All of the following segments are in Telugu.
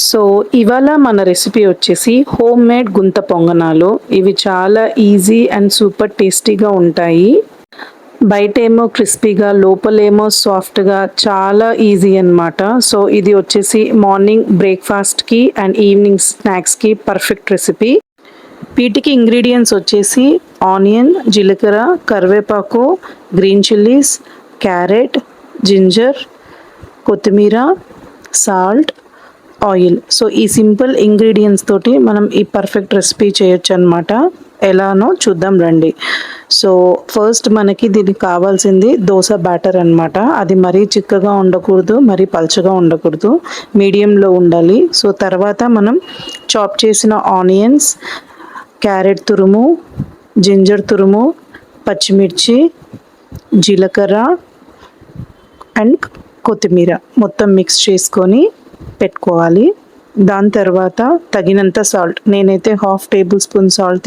సో ఇవాళ మన రెసిపీ వచ్చేసి హోమ్ మేడ్ గుంత పొంగనాలు. ఇవి చాలా ఈజీ అండ్ సూపర్ టేస్టీగా ఉంటాయి. బయటేమో క్రిస్పీగా, లోపలేమో సాఫ్ట్గా, చాలా ఈజీ అన్నమాట. సో ఇది వచ్చేసి మార్నింగ్ బ్రేక్ఫాస్ట్కి అండ్ ఈవినింగ్ స్నాక్స్కి పర్ఫెక్ట్ రెసిపీ. వీటికి ఇంగ్రీడియంట్స్ వచ్చేసి ఆనియన్, జీలకర్ర, కరివేపాకు, గ్రీన్ చిల్లీస్, క్యారెట్, జింజర్, కొత్తిమీర, సాల్ట్, ఆయిల్. సో ఈ సింపుల్ ఇంగ్రీడియంట్స్ తోటి మనం ఈ పర్ఫెక్ట్ రెసిపీ చేయొచ్చు అనమాట. ఎలానో చూద్దాం రండి. సో ఫస్ట్ మనకి దీనికి కావాల్సింది దోశ బ్యాటర్ అనమాట. అది మరీ చిక్కగా ఉండకూడదు, మరీ పలుచగా ఉండకూడదు, మీడియంలో ఉండాలి. సో తర్వాత మనం చాప్ చేసిన ఆనియన్స్, క్యారెట్ తురుము, జింజర్ తురుము, పచ్చిమిర్చి, జీలకర్ర అండ్ కొత్తిమీర మొత్తం మిక్స్ చేసుకొని పెట్టుకోవాలి. దాని తర్వాత తగినంత సాల్ట్, నేనైతే 1/2 టేబుల్ స్పూన్ సాల్ట్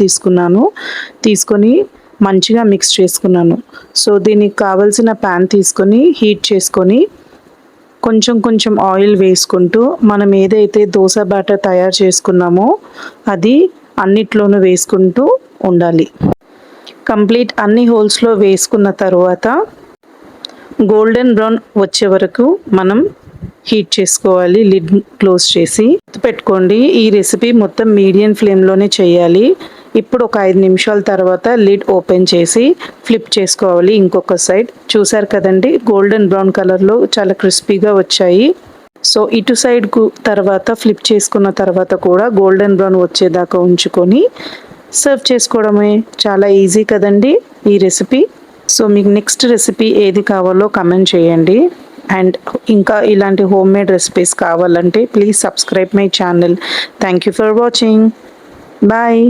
తీసుకొని మంచిగా మిక్స్ చేసుకున్నాను. సో దీనికి కావలసిన ప్యాన్ తీసుకొని హీట్ చేసుకొని కొంచెం కొంచెం ఆయిల్ వేసుకుంటూ మనం ఏదైతే దోశ బ్యాటర్ తయారు చేసుకున్నామో అది అన్నిట్లోనూ వేసుకుంటూ ఉండాలి. కంప్లీట్ అన్ని హోల్స్లో వేసుకున్న తర్వాత గోల్డెన్ బ్రౌన్ వచ్చే వరకు మనం హీట్ చేసుకోవాలి. లిడ్ క్లోజ్ చేసి పెట్టుకోండి. ఈ రెసిపీ మొత్తం మీడియం ఫ్లేమ్లోనే చేయాలి. ఇప్పుడు ఒక 5 నిమిషాల తర్వాత లిడ్ ఓపెన్ చేసి ఫ్లిప్ చేసుకోవాలి ఇంకొక సైడ్. చూసారు కదండి, గోల్డెన్ బ్రౌన్ కలర్లో చాలా క్రిస్పీగా వచ్చాయి. సో ఇటు సైడ్ తర్వాత ఫ్లిప్ చేసుకున్న తర్వాత కూడా గోల్డెన్ బ్రౌన్ వచ్చేదాకా ఉంచుకొని సర్వ్ చేసుకోవడమే. చాలా ఈజీ కదండి ఈ రెసిపీ. సో మీకు నెక్స్ట్ రెసిపీ ఏది కావాలో కమెంట్ చేయండి. అండ్ ఇంకా ఇలాంటి హోమ్ మేడ్ రెసిపీస్ కావాలంటే please subscribe my channel. Thank you for watching. Bye.